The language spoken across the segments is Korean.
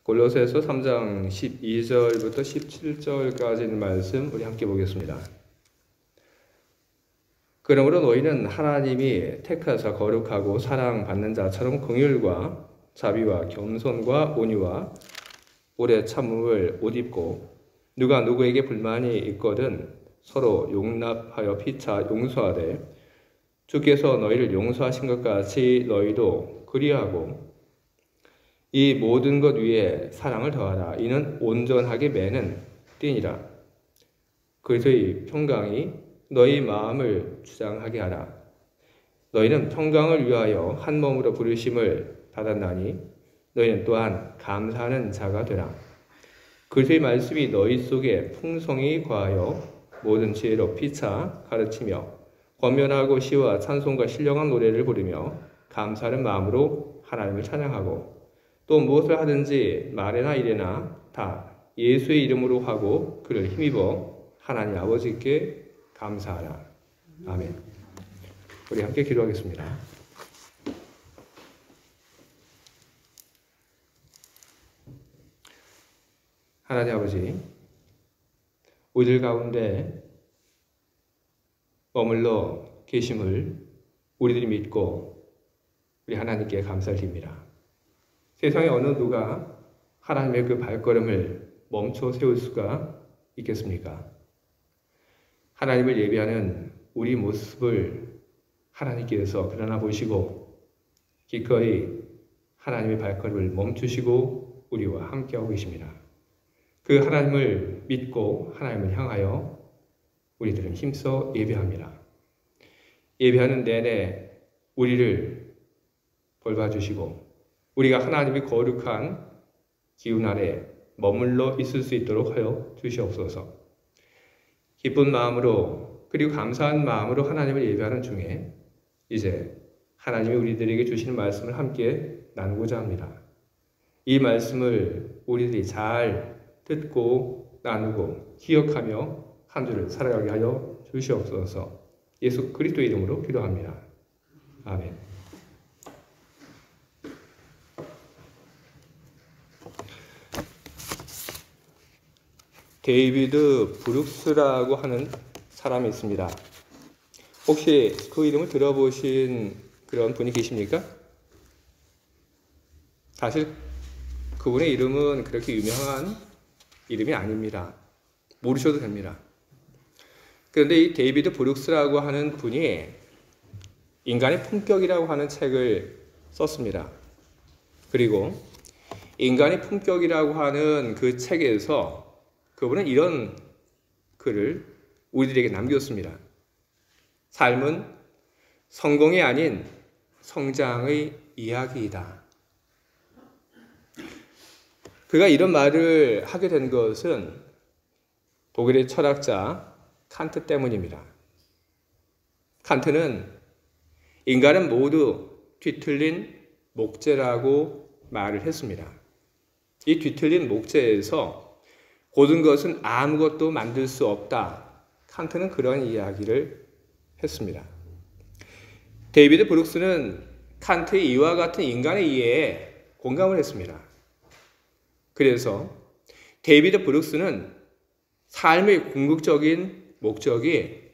골로새서 3장 12절부터 17절까지 있는 말씀 우리 함께 보겠습니다. 그러므로 너희는 하나님이 택하사 거룩하고 사랑받는 자처럼 긍휼과 자비와 겸손과 온유와 오래 참음을 옷 입고 누가 누구에게 불만이 있거든 서로 용납하여 피차 용서하되 주께서 너희를 용서하신 것 같이 너희도 그리하고 이 모든 것 위에 사랑을 더하라. 이는 온전하게 매는 띠니라. 그리스도의 평강이 너희 마음을 주장하게 하라. 너희는 평강을 위하여 한 몸으로 부르심을 받았나니 너희는 또한 감사하는 자가 되라. 그리스도의 말씀이 너희 속에 풍성히 거하여 모든 지혜로 피차 가르치며 권면하고 시와 찬송과 신령한 노래를 부르며 감사하는 마음으로 하나님을 찬양하고 또 무엇을 하든지 말이나 일이나 다 예수의 이름으로 하고 그를 힘입어 하나님 아버지께 감사하라. 아멘. 우리 함께 기도하겠습니다. 하나님 아버지, 우리들 가운데 머물러 계심을 우리들이 믿고 우리 하나님께 감사를 드립니다. 세상에 어느 누가 하나님의 그 발걸음을 멈춰 세울 수가 있겠습니까? 하나님을 예배하는 우리 모습을 하나님께서 드러나보시고 기꺼이 하나님의 발걸음을 멈추시고 우리와 함께하고 계십니다. 그 하나님을 믿고 하나님을 향하여 우리들은 힘써 예배합니다. 예배하는 내내 우리를 돌봐주시고 우리가 하나님의 거룩한 기운 아래 머물러 있을 수 있도록 하여 주시옵소서. 기쁜 마음으로 그리고 감사한 마음으로 하나님을 예배하는 중에 이제 하나님이 우리들에게 주시는 말씀을 함께 나누고자 합니다. 이 말씀을 우리들이 잘 듣고 나누고 기억하며 한 주를 살아가게 하여 주시옵소서. 예수 그리스도의 이름으로 기도합니다. 아멘. 데이비드 브룩스라고 하는 사람이 있습니다. 혹시 그 이름을 들어보신 그런 분이 계십니까? 사실 그분의 이름은 그렇게 유명한 이름이 아닙니다. 모르셔도 됩니다. 그런데 이 데이비드 브룩스라고 하는 분이 인간의 품격이라고 하는 책을 썼습니다. 그리고 인간의 품격이라고 하는 그 책에서 그분은 이런 글을 우리들에게 남겼습니다. 삶은 성공이 아닌 성장의 이야기이다. 그가 이런 말을 하게 된 것은 독일의 철학자 칸트 때문입니다. 칸트는 인간은 모두 뒤틀린 목재라고 말을 했습니다. 이 뒤틀린 목재에서 모든 것은 아무것도 만들 수 없다. 칸트는 그런 이야기를 했습니다. 데이비드 브룩스는 칸트의 이와 같은 인간의 이해에 공감을 했습니다. 그래서 데이비드 브룩스는 삶의 궁극적인 목적이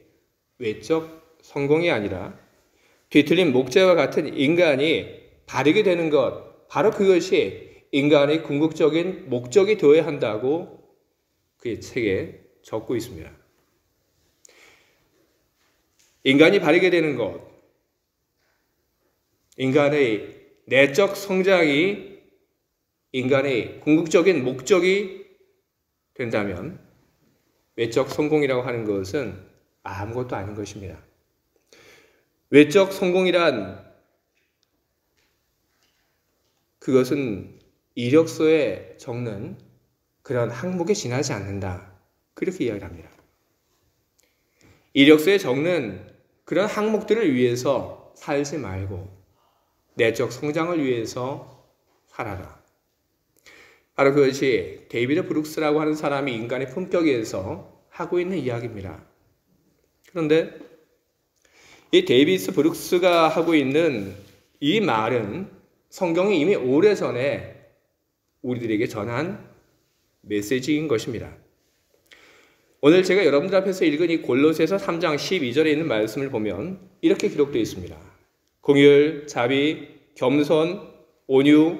외적 성공이 아니라 뒤틀린 목재와 같은 인간이 바르게 되는 것, 바로 그것이 인간의 궁극적인 목적이 되어야 한다고 그의 책에 적고 있습니다. 인간이 바르게 되는 것, 인간의 내적 성장이 인간의 궁극적인 목적이 된다면 외적 성공이라고 하는 것은 아무것도 아닌 것입니다. 외적 성공이란 그것은 이력서에 적는 그런 항목에 지나지 않는다. 그렇게 이야기를 합니다. 이력서에 적는 그런 항목들을 위해서 살지 말고 내적 성장을 위해서 살아라. 바로 그것이 데이비드 브룩스라고 하는 사람이 인간의 품격에서 하고 있는 이야기입니다. 그런데 이 데이비드 브룩스가 하고 있는 이 말은 성경이 이미 오래전에 우리들에게 전한 메시지인 것입니다. 오늘 제가 여러분들 앞에서 읽은 이 골로새서 3장 12절에 있는 말씀을 보면 이렇게 기록되어 있습니다. 공의를, 자비, 겸손, 온유,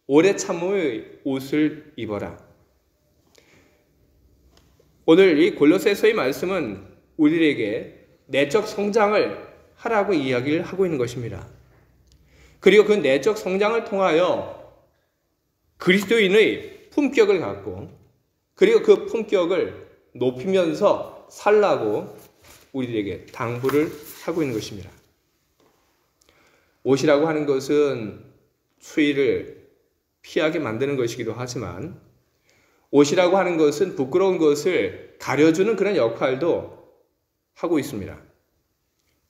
오래 참음의 옷을 입어라. 오늘 이 골로새서의 말씀은 우리에게 내적 성장을 하라고 이야기를 하고 있는 것입니다. 그리고 그 내적 성장을 통하여 그리스도인의 품격을 갖고 그리고 그 품격을 높이면서 살라고 우리들에게 당부를 하고 있는 것입니다. 옷이라고 하는 것은 추위를 피하게 만드는 것이기도 하지만 옷이라고 하는 것은 부끄러운 것을 가려주는 그런 역할도 하고 있습니다.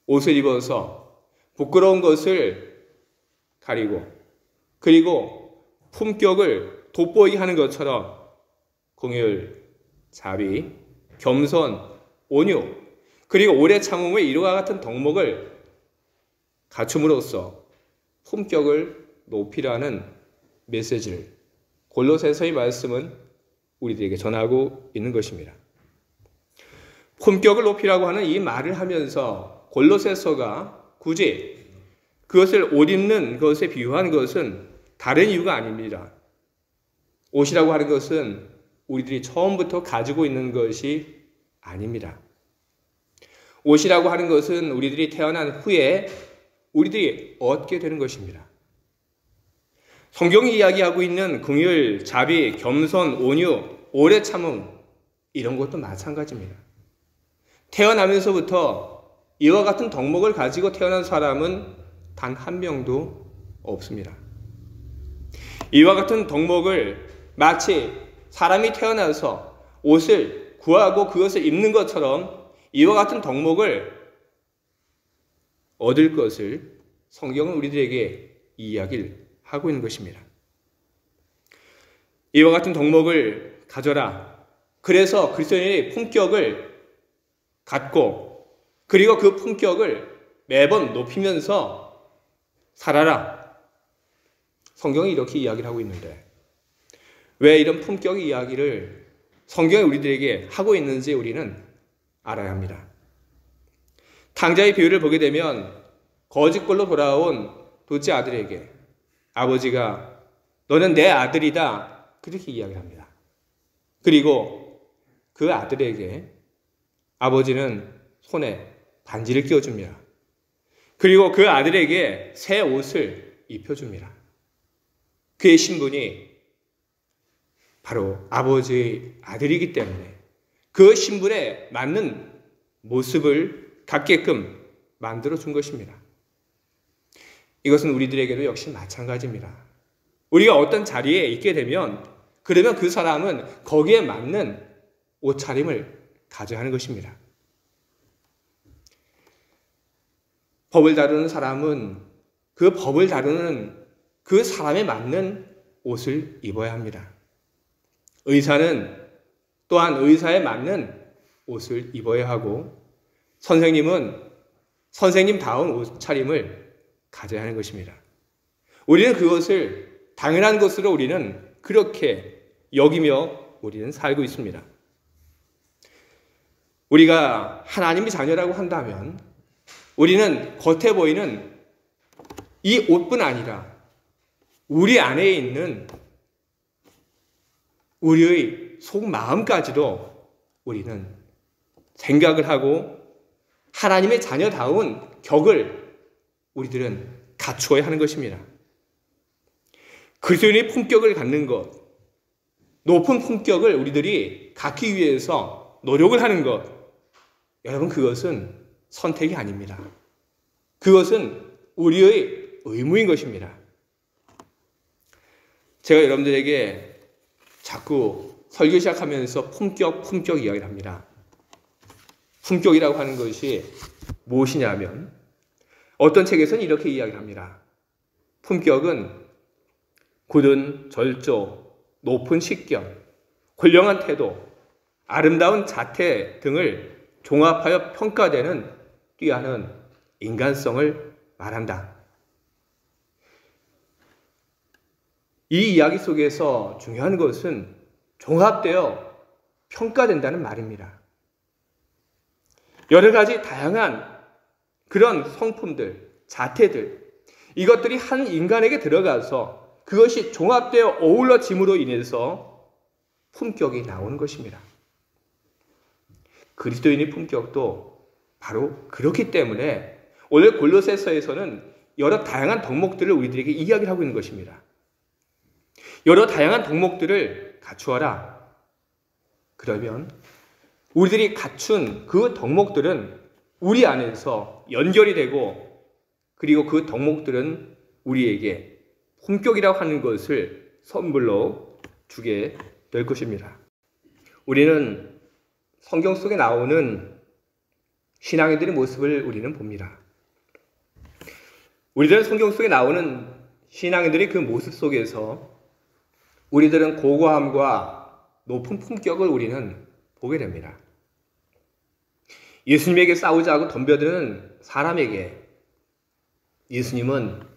옷을 입어서 부끄러운 것을 가리고 그리고 품격을 돋보이게 하는 것처럼 공의를, 자비, 겸손, 온유, 그리고 오래 참음의 이와 같은 덕목을 갖춤으로써 품격을 높이라는 메시지를 골로새서의 말씀은 우리들에게 전하고 있는 것입니다. 품격을 높이라고 하는 이 말을 하면서 골로새서가 굳이 그것을 옷 입는 것에 비유한 것은 다른 이유가 아닙니다. 옷이라고 하는 것은 우리들이 처음부터 가지고 있는 것이 아닙니다. 옷이라고 하는 것은 우리들이 태어난 후에 우리들이 얻게 되는 것입니다. 성경이 이야기하고 있는 긍휼, 자비, 겸손, 온유, 오래 참음 이런 것도 마찬가지입니다. 태어나면서부터 이와 같은 덕목을 가지고 태어난 사람은 단 한 명도 없습니다. 이와 같은 덕목을 마치 사람이 태어나서 옷을 구하고 그것을 입는 것처럼 이와 같은 덕목을 얻을 것을 성경은 우리들에게 이야기를 하고 있는 것입니다. 이와 같은 덕목을 가져라. 그래서 그리스도인의 품격을 갖고 그리고 그 품격을 매번 높이면서 살아라. 성경이 이렇게 이야기를 하고 있는데 왜 이런 품격 이야기를 성경이 우리들에게 하고 있는지 우리는 알아야 합니다. 탕자의 비유를 보게 되면 거짓골로 돌아온 둘째 아들에게 아버지가 너는 내 아들이다 그렇게 이야기를 합니다. 그리고 그 아들에게 아버지는 손에 반지를 끼워줍니다. 그리고 그 아들에게 새 옷을 입혀줍니다. 그의 신분이 바로 아버지의 아들이기 때문에 그 신분에 맞는 모습을 갖게끔 만들어준 것입니다. 이것은 우리들에게도 역시 마찬가지입니다. 우리가 어떤 자리에 있게 되면 그러면 그 사람은 거기에 맞는 옷차림을 가져야 하는 것입니다. 법을 다루는 사람은 그 법을 다루는 그 사람에 맞는 옷을 입어야 합니다. 의사는 또한 의사에 맞는 옷을 입어야 하고 선생님은 선생님다운 옷차림을 가져야 하는 것입니다. 우리는 그것을 당연한 것으로 우리는 그렇게 여기며 우리는 살고 있습니다. 우리가 하나님의 자녀라고 한다면 우리는 겉에 보이는 이 옷뿐 아니라 우리 안에 있는 우리의 속마음까지도 우리는 생각을 하고 하나님의 자녀다운 격을 우리들은 갖추어야 하는 것입니다. 그리스도인의 품격을 갖는 것, 높은 품격을 우리들이 갖기 위해서 노력을 하는 것, 여러분 그것은 선택이 아닙니다. 그것은 우리의 의무인 것입니다. 제가 여러분들에게 자꾸 설교 시작하면서 품격 이야기를 합니다. 품격이라고 하는 것이 무엇이냐면 어떤 책에서는 이렇게 이야기를 합니다. 품격은 굳은 절조, 높은 식견, 훌륭한 태도, 아름다운 자태 등을 종합하여 평가되는 뛰어난 인간성을 말한다. 이 이야기 속에서 중요한 것은 종합되어 평가된다는 말입니다. 여러 가지 다양한 그런 성품들, 자태들, 이것들이 한 인간에게 들어가서 그것이 종합되어 어우러짐으로 인해서 품격이 나오는 것입니다. 그리스도인의 품격도 바로 그렇기 때문에 오늘 골로새서에서는 여러 다양한 덕목들을 우리들에게 이야기를 하고 있는 것입니다. 여러 다양한 덕목들을 갖추어라. 그러면 우리들이 갖춘 그 덕목들은 우리 안에서 연결이 되고, 그리고 그 덕목들은 우리에게 품격이라고 하는 것을 선물로 주게 될 것입니다. 우리는 성경 속에 나오는 신앙인들의 모습을 우리는 봅니다. 우리들은 성경 속에 나오는 신앙인들의 그 모습 속에서 우리들은 고고함과 높은 품격을 우리는 보게 됩니다. 예수님에게 싸우자고 덤벼드는 사람에게 예수님은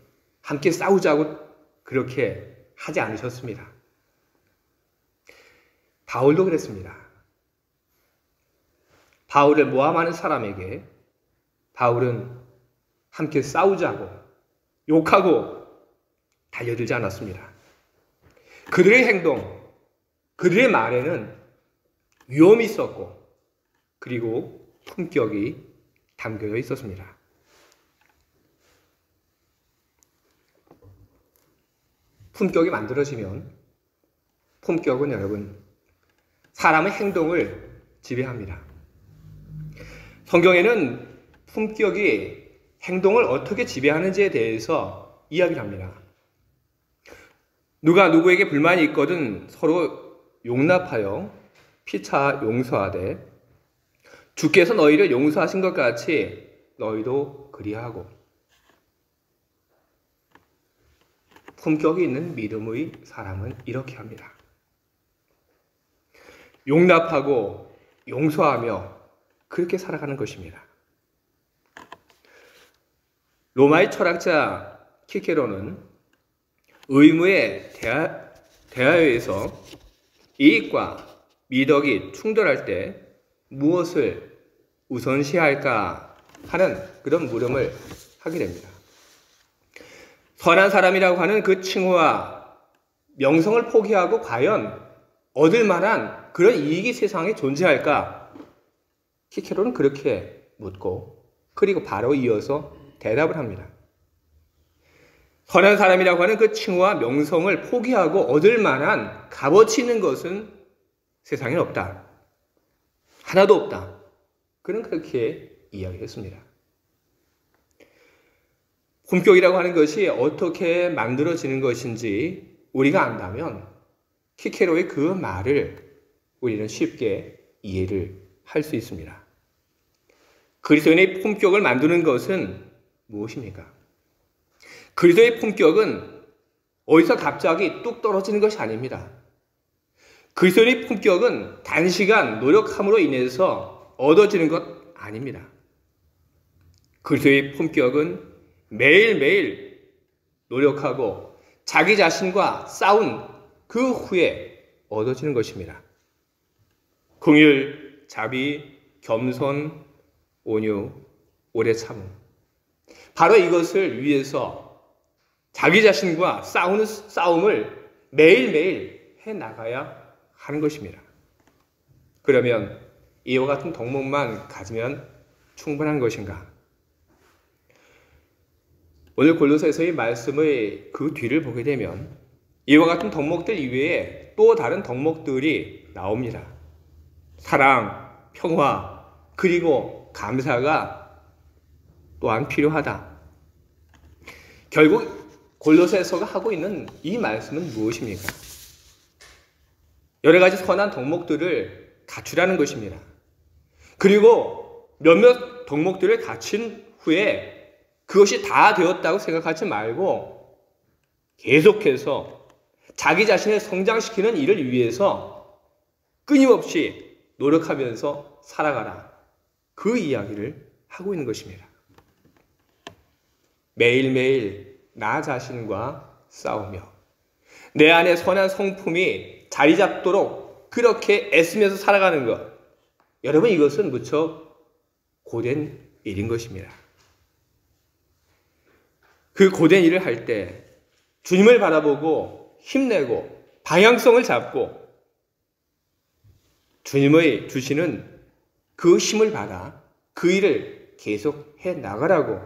함께 싸우자고 그렇게 하지 않으셨습니다. 바울도 그랬습니다. 바울을 모함하는 사람에게 바울은 함께 싸우자고 욕하고 달려들지 않았습니다. 그들의 행동, 그들의 말에는 위험이 있었고, 그리고 품격이 담겨져 있었습니다. 품격이 만들어지면 품격은 여러분 사람의 행동을 지배합니다. 성경에는 품격이 행동을 어떻게 지배하는지에 대해서 이야기를 합니다. 누가 누구에게 불만이 있거든 서로 용납하여 피차 용서하되 주께서 너희를 용서하신 것 같이 너희도 그리하고. 품격이 있는 믿음의 사람은 이렇게 합니다. 용납하고 용서하며 그렇게 살아가는 것입니다. 로마의 철학자 키케로는 의무에 대하여에서 이익과 미덕이 충돌할 때 무엇을 우선시할까 하는 그런 물음을 하게 됩니다. 선한 사람이라고 하는 그 칭호와 명성을 포기하고 과연 얻을 만한 그런 이익이 세상에 존재할까? 키케로는 그렇게 묻고, 그리고 바로 이어서 대답을 합니다. 선한 사람이라고 하는 그 칭호와 명성을 포기하고 얻을 만한 값어치 있는 것은 세상에 없다. 하나도 없다. 그는 그렇게 이야기했습니다. 품격이라고 하는 것이 어떻게 만들어지는 것인지 우리가 안다면 키케로의 그 말을 우리는 쉽게 이해를 할 수 있습니다. 그리스도인의 품격을 만드는 것은 무엇입니까? 그리스도의 품격은 어디서 갑자기 뚝 떨어지는 것이 아닙니다. 그리스도의 품격은 단시간 노력함으로 인해서 얻어지는 것 아닙니다. 그리스도의 품격은 매일매일 노력하고 자기 자신과 싸운 그 후에 얻어지는 것입니다. 긍휼, 자비, 겸손, 온유, 오래 참음. 바로 이것을 위해서 자기 자신과 싸우는 싸움을 매일매일 해나가야 하는 것입니다. 그러면 이와 같은 덕목만 가지면 충분한 것인가? 오늘 골로새서의 말씀의 그 뒤를 보게 되면 이와 같은 덕목들 이외에 또 다른 덕목들이 나옵니다. 사랑, 평화, 그리고 감사가 또한 필요하다. 결국 골로새서가 하고 있는 이 말씀은 무엇입니까? 여러 가지 선한 덕목들을 갖추라는 것입니다. 그리고 몇몇 덕목들을 갖춘 후에 그것이 다 되었다고 생각하지 말고 계속해서 자기 자신을 성장시키는 일을 위해서 끊임없이 노력하면서 살아가라. 그 이야기를 하고 있는 것입니다. 매일매일 나 자신과 싸우며 내 안에 선한 성품이 자리 잡도록 그렇게 애쓰면서 살아가는 것. 여러분, 이것은 무척 고된 일인 것입니다. 그 고된 일을 할 때 주님을 바라보고 힘내고 방향성을 잡고 주님의 주시는 그 힘을 받아 그 일을 계속해 나가라고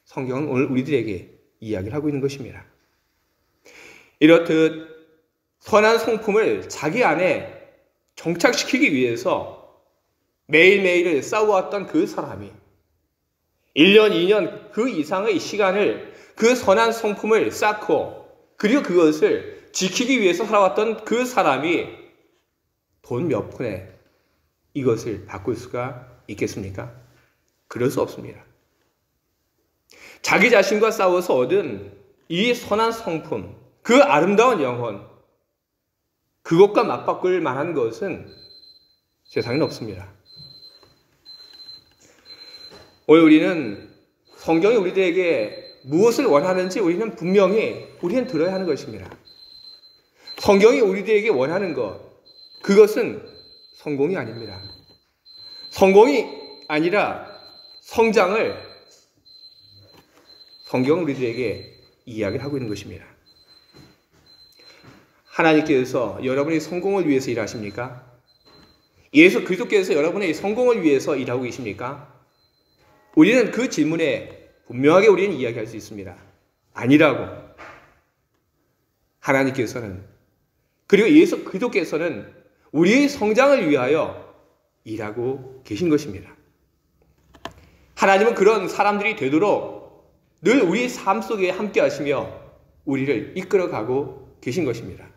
성경은 오늘 우리들에게 이야기를 하고 있는 것입니다. 이렇듯 선한 성품을 자기 안에 정착시키기 위해서 매일매일을 싸워왔던 그 사람이 1년, 2년 그 이상의 시간을 그 선한 성품을 쌓고 그리고 그것을 지키기 위해서 살아왔던 그 사람이 돈 몇 푼에 이것을 바꿀 수가 있겠습니까? 그럴 수 없습니다. 자기 자신과 싸워서 얻은 이 선한 성품, 그 아름다운 영혼, 그것과 맞바꿀 만한 것은 세상에는 없습니다. 오늘 우리는 성경이 우리들에게 무엇을 원하는지 우리는 들어야 하는 것입니다. 성경이 우리들에게 원하는 것, 그것은 성공이 아닙니다. 성공이 아니라 성장을 성경은 우리들에게 이야기를 하고 있는 것입니다. 하나님께서 여러분의 성공을 위해서 일하십니까? 예수 그리스도께서 여러분의 성공을 위해서 일하고 계십니까? 우리는 그 질문에 분명하게 우리는 이야기할 수 있습니다. 아니라고. 하나님께서는 그리고 예수 그리스도께서는 우리의 성장을 위하여 일하고 계신 것입니다. 하나님은 그런 사람들이 되도록 늘 우리의 삶 속에 함께 하시며 우리를 이끌어가고 계신 것입니다.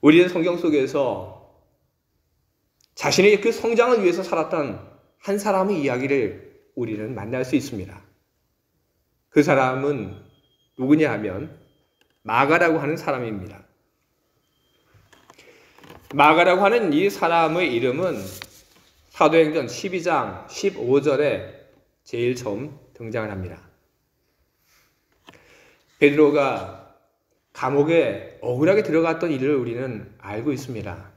우리는 성경 속에서 자신의 그 성장을 위해서 살았던 한 사람의 이야기를 우리는 만날 수 있습니다. 그 사람은 누구냐 하면 마가라고 하는 사람입니다. 마가라고 하는 이 사람의 이름은 사도행전 12장 15절에 제일 처음 등장을 합니다. 베드로가 감옥에 억울하게 들어갔던 일을 우리는 알고 있습니다.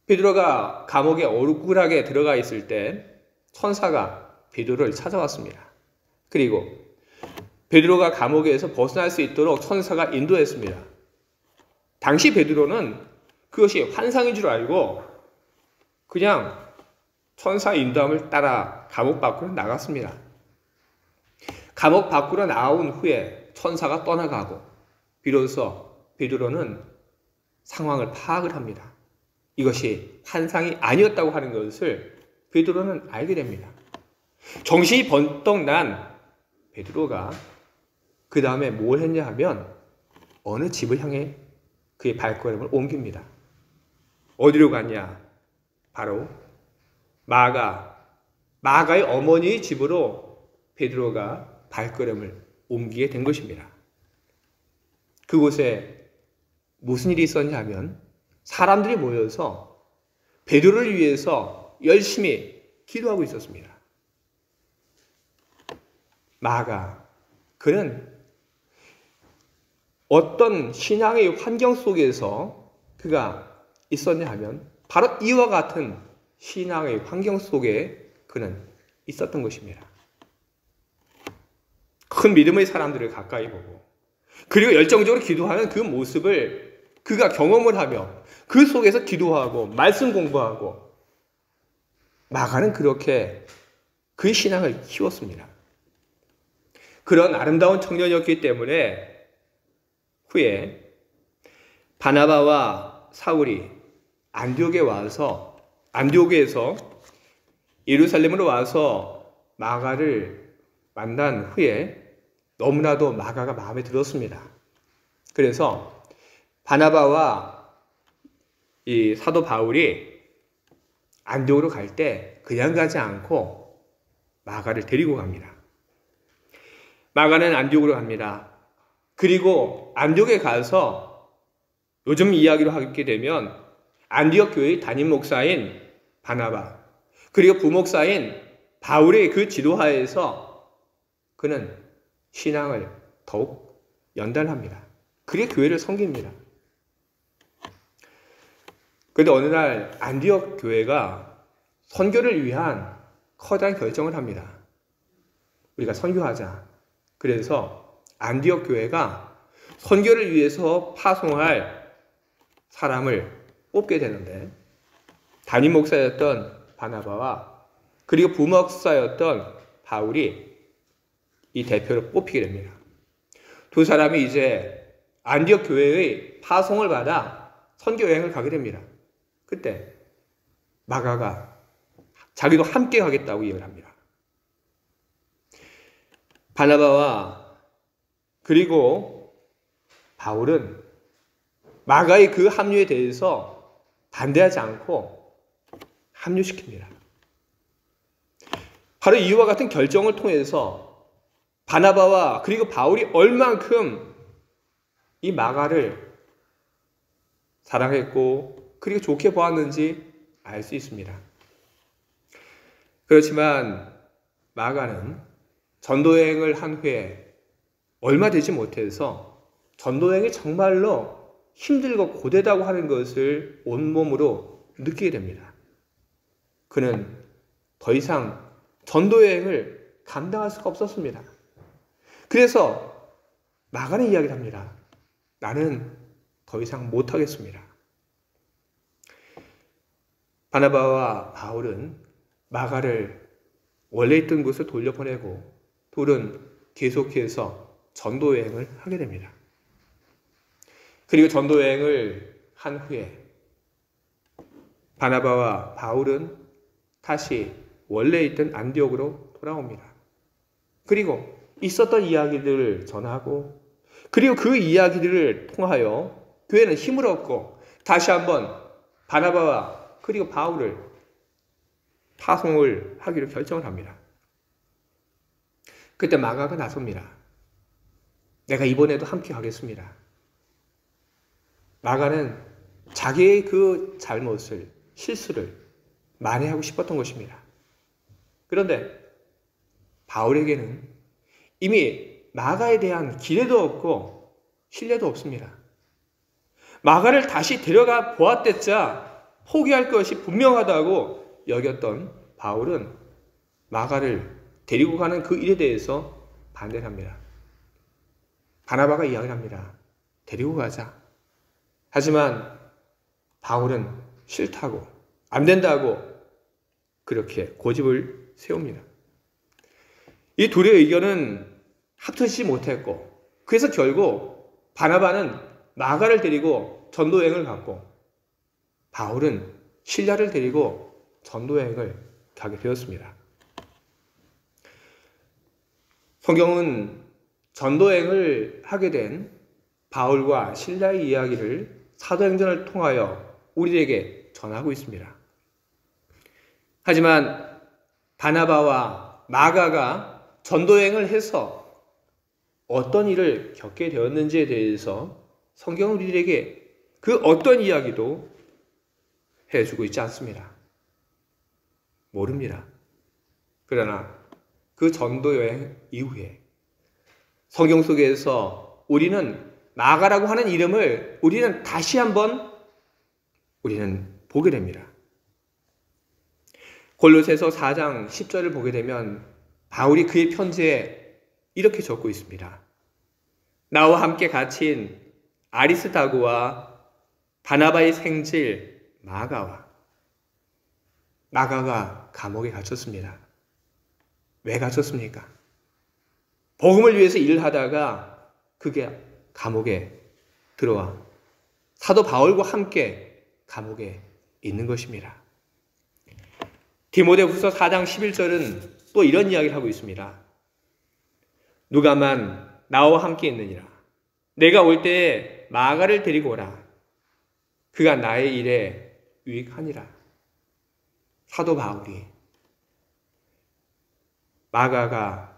베드로가 감옥에 억울하게 들어가 있을 때 천사가 베드로를 찾아왔습니다. 그리고 베드로가 감옥에서 벗어날 수 있도록 천사가 인도했습니다. 당시 베드로는 그것이 환상인 줄 알고 그냥 천사의 인도함을 따라 감옥 밖으로 나갔습니다. 감옥 밖으로 나온 후에 천사가 떠나가고 비로소 베드로는 상황을 파악을 합니다. 이것이 환상이 아니었다고 하는 것을 베드로는 알게 됩니다. 정신이 번떡 난 베드로가 그 다음에 뭘 했냐 하면 어느 집을 향해 그의 발걸음을 옮깁니다. 어디로 갔냐? 바로 마가의 어머니의 집으로 베드로가 발걸음을 옮기게 된 것입니다. 그곳에 무슨 일이 있었냐 하면 사람들이 모여서 베드로를 위해서 열심히 기도하고 있었습니다. 마가, 그는 어떤 신앙의 환경 속에서 그가 있었냐 하면 바로 이와 같은 신앙의 환경 속에 그는 있었던 것입니다. 큰 믿음의 사람들을 가까이 보고 그리고 열정적으로 기도하는 그 모습을 그가 경험을 하며 그 속에서 기도하고 말씀 공부하고 마가는 그렇게 그의 신앙을 키웠습니다. 그런 아름다운 청년이었기 때문에 후에 바나바와 사울이 안디옥에서 예루살렘으로 와서 마가를 만난 후에 너무나도 마가가 마음에 들었습니다. 그래서 바나바와 이 사도 바울이 안디옥으로 갈 때 그냥 가지 않고 마가를 데리고 갑니다. 마가는 안디옥으로 갑니다. 그리고 안디옥에 가서 요즘 이야기로 하게 되면 안디옥 교회의 담임 목사인 바나바 그리고 부목사인 바울의 그 지도하에서 그는 신앙을 더욱 연단합니다. 그게 교회를 섬깁니다. 그런데 어느 날 안디옥 교회가 선교를 위한 커다란 결정을 합니다. 우리가 선교하자. 그래서 안디옥 교회가 선교를 위해서 파송할 사람을 뽑게 되는데, 담임 목사였던 바나바와 그리고 부목사였던 바울이 이 대표로 뽑히게 됩니다. 두 사람이 이제 안디옥 교회의 파송을 받아 선교 여행을 가게 됩니다. 그때 마가가 자기도 함께 가겠다고 이야기를 합니다. 바나바와 그리고 바울은 마가의 그 합류에 대해서 반대하지 않고 합류시킵니다. 바로 이와 같은 결정을 통해서 바나바와 그리고 바울이 얼만큼 이 마가를 사랑했고 그리고 좋게 보았는지 알 수 있습니다. 그렇지만 마가는 전도여행을 한 후에 얼마 되지 못해서 전도여행이 정말로 힘들고 고되다고 하는 것을 온몸으로 느끼게 됩니다. 그는 더 이상 전도여행을 감당할 수가 없었습니다. 그래서 마가는 이야기를 합니다. 나는 더 이상 못하겠습니다. 바나바와 바울은 마가를 원래 있던 곳을 돌려보내고 둘은 계속해서 전도여행을 하게 됩니다. 그리고 전도여행을 한 후에 바나바와 바울은 다시 원래 있던 안디옥으로 돌아옵니다. 그리고 있었던 이야기들을 전하고 그리고 그 이야기들을 통하여 교회는 힘을 얻고 다시 한번 바나바와 그리고 바울을 파송을 하기로 결정을 합니다. 그때 마가가 나섭니다. 내가 이번에도 함께 가겠습니다. 마가는 자기의 그 잘못을, 실수를 만회하고 싶었던 것입니다. 그런데 바울에게는 이미 마가에 대한 기대도 없고 신뢰도 없습니다. 마가를 다시 데려가 보았댔자 포기할 것이 분명하다고 여겼던 바울은 마가를 데리고 가는 그 일에 대해서 반대를 합니다. 바나바가 이야기를 합니다. 데리고 가자. 하지만 바울은 싫다고, 안 된다고 그렇게 고집을 세웁니다. 이 둘의 의견은 합쳐지지 못했고 그래서 결국 바나바는 마가를 데리고 전도여행을 갔고 바울은 실라를 데리고 전도여행을 가게 되었습니다. 성경은 전도여행을 하게 된 바울과 실라의 이야기를 사도행전을 통하여 우리에게 전하고 있습니다. 하지만 바나바와 마가가 전도여행을 해서 어떤 일을 겪게 되었는지에 대해서 성경은 우리에게 그 어떤 이야기도 해주고 있지 않습니다. 모릅니다. 그러나 그 전도여행 이후에 성경 속에서 우리는 마가라고 하는 이름을 우리는 다시 한번 우리는 보게 됩니다. 골로새서 4장 10절을 보게 되면 바울이 그의 편지에 이렇게 적고 있습니다. 나와 함께 갇힌 아리스다고와 바나바의 생질 마가가 감옥에 갇혔습니다. 왜 갇혔습니까? 복음을 위해서 일을 하다가 그게 감옥에 들어와 사도 바울과 함께 감옥에 있는 것입니다. 디모데후서 4장 11절은 또 이런 이야기를 하고 있습니다. 누가만 나와 함께 있느니라. 내가 올 때에 마가를 데리고 오라. 그가 나의 일에 유익하니라. 사도 바울이 마가가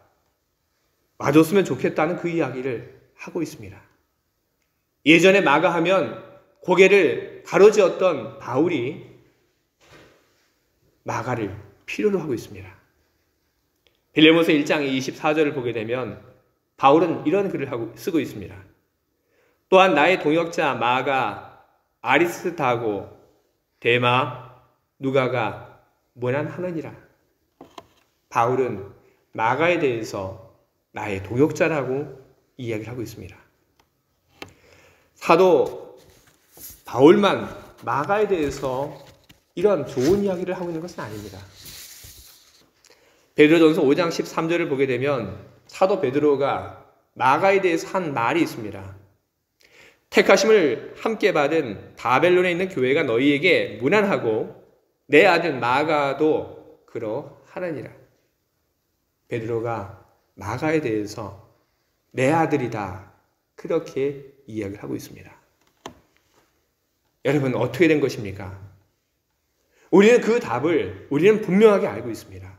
와줬으면 좋겠다는 그 이야기를 하고 있습니다. 예전에 마가 하면 고개를 가로지었던 바울이 마가를 필요로 하고 있습니다. 빌레몬서 1장 24절을 보게 되면 바울은 이런 글을 쓰고 있습니다. 또한 나의 동역자 마가, 아리스타고, 데마, 누가가 문안하느니라. 바울은 마가에 대해서 나의 동역자라고 이야기를 하고 있습니다. 사도 바울만 마가에 대해서 이런 좋은 이야기를 하고 있는 것은 아닙니다. 베드로전서 5장 13절을 보게 되면 사도 베드로가 마가에 대해서 한 말이 있습니다. 택하심을 함께 받은 바벨론에 있는 교회가 너희에게 문안하고 내 아들 마가도 그러하느니라. 베드로가 마가에 대해서 내 아들이다 그렇게 이야기를 하고 있습니다. 여러분 어떻게 된 것입니까? 우리는 그 답을 우리는 분명하게 알고 있습니다.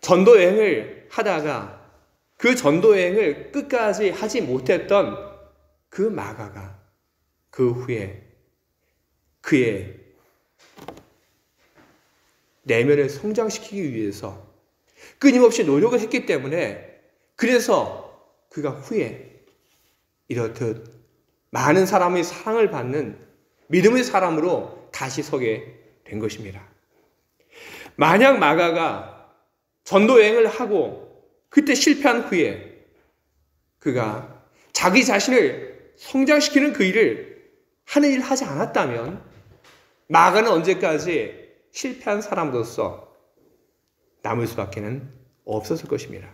전도 여행을 하다가 그 전도 여행을 끝까지 하지 못했던 그 마가가 그 후에 그의 내면을 성장시키기 위해서 끊임없이 노력을 했기 때문에 그래서 그가 후에 이렇듯 많은 사람의 사랑을 받는 믿음의 사람으로 다시 서게 된 것입니다. 만약 마가가 전도 여행을 하고 그때 실패한 후에 그가 자기 자신을 성장시키는 그 일을 하는 일을 하지 않았다면 마가는 언제까지 실패한 사람으로서 남을 수밖에는 없었을 것입니다.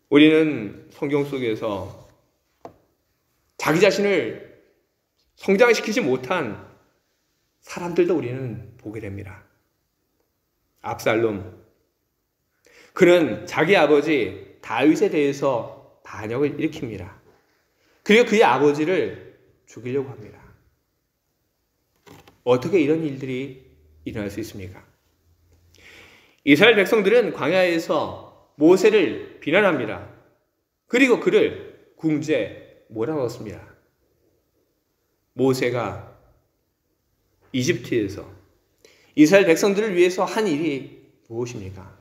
우리는 성경 속에서 자기 자신을 성장시키지 못한 사람들도 우리는 보게 됩니다. 압살롬, 그는 자기 아버지 다윗에 대해서 반역을 일으킵니다. 그리고 그의 아버지를 죽이려고 합니다. 어떻게 이런 일들이 일어날 수 있습니까? 이스라엘 백성들은 광야에서 모세를 비난합니다. 그리고 그를 궁지에 몰아넣었습니다. 모세가 이집트에서 이스라엘 백성들을 위해서 한 일이 무엇입니까?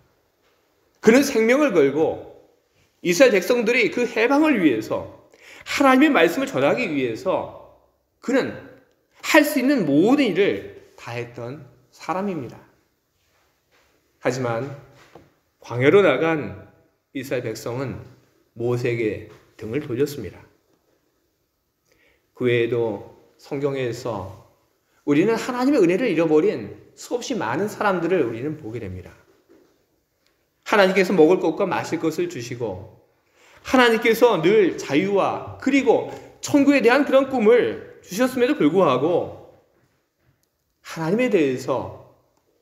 그는 생명을 걸고 이스라엘 백성들이 그 해방을 위해서 하나님의 말씀을 전하기 위해서 그는 할 수 있는 모든 일을 다했던 사람입니다. 하지만 광야로 나간 이스라엘 백성은 모세에게 등을 돌렸습니다. 그 외에도 성경에서 우리는 하나님의 은혜를 잃어버린 수없이 많은 사람들을 우리는 보게 됩니다. 하나님께서 먹을 것과 마실 것을 주시고 하나님께서 늘 자유와 그리고 천국에 대한 그런 꿈을 주셨음에도 불구하고 하나님에 대해서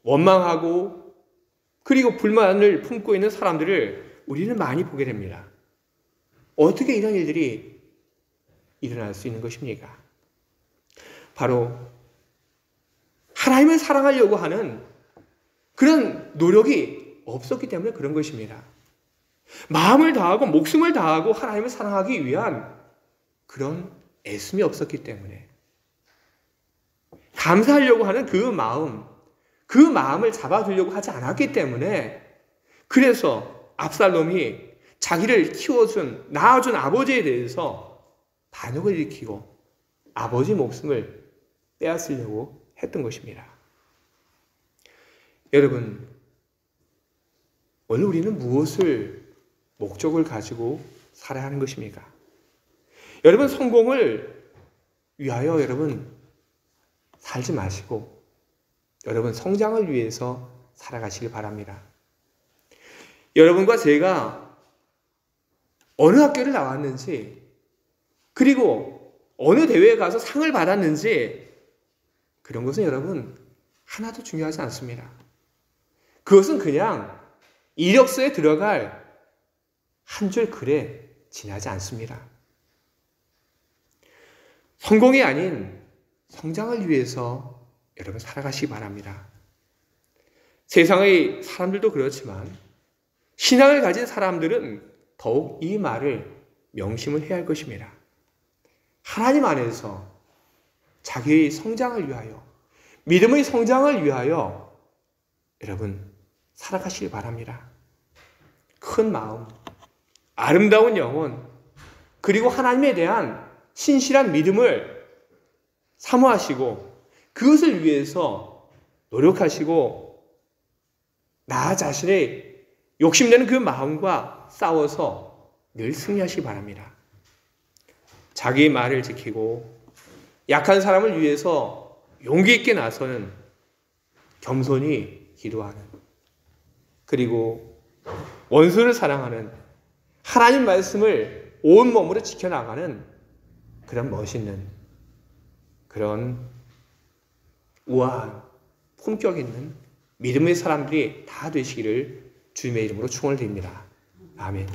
원망하고 그리고 불만을 품고 있는 사람들을 우리는 많이 보게 됩니다. 어떻게 이런 일들이 일어날 수 있는 것입니까? 바로 하나님을 사랑하려고 하는 그런 노력이 없었기 때문에 그런 것입니다. 마음을 다하고 목숨을 다하고 하나님을 사랑하기 위한 그런 애씀이 없었기 때문에 감사하려고 하는 그 마음을 잡아두려고 하지 않았기 때문에 그래서 압살롬이 자기를 키워준, 낳아준 아버지에 대해서 반역을 일으키고 아버지 목숨을 빼앗으려고 했던 것입니다. 여러분, 원래 우리는 무엇을 목적을 가지고 살아야 하는 것입니까? 여러분, 성공을 위하여 여러분 살지 마시고 여러분 성장을 위해서 살아가시길 바랍니다. 여러분과 제가 어느 학교를 나왔는지 그리고 어느 대회에 가서 상을 받았는지 그런 것은 여러분 하나도 중요하지 않습니다. 그것은 그냥 이력서에 들어갈 한 줄 글에 지나지 않습니다. 성공이 아닌 성장을 위해서 여러분 살아가시기 바랍니다. 세상의 사람들도 그렇지만 신앙을 가진 사람들은 더욱 이 말을 명심을 해야 할 것입니다. 하나님 안에서 자기의 성장을 위하여 믿음의 성장을 위하여 여러분 살아가시기 바랍니다. 큰 마음, 아름다운 영혼, 그리고 하나님에 대한 신실한 믿음을 사모하시고 그것을 위해서 노력하시고 나 자신의 욕심내는 그 마음과 싸워서 늘 승리하시기 바랍니다. 자기의 말을 지키고 약한 사람을 위해서 용기 있게 나서는 겸손히 기도하는, 그리고 원수를 사랑하는, 하나님 말씀을 온몸으로 지켜나가는 그런 멋있는, 그런 우아한 품격 있는 믿음의 사람들이 다 되시기를 주님의 이름으로 축원을 드립니다. 아멘.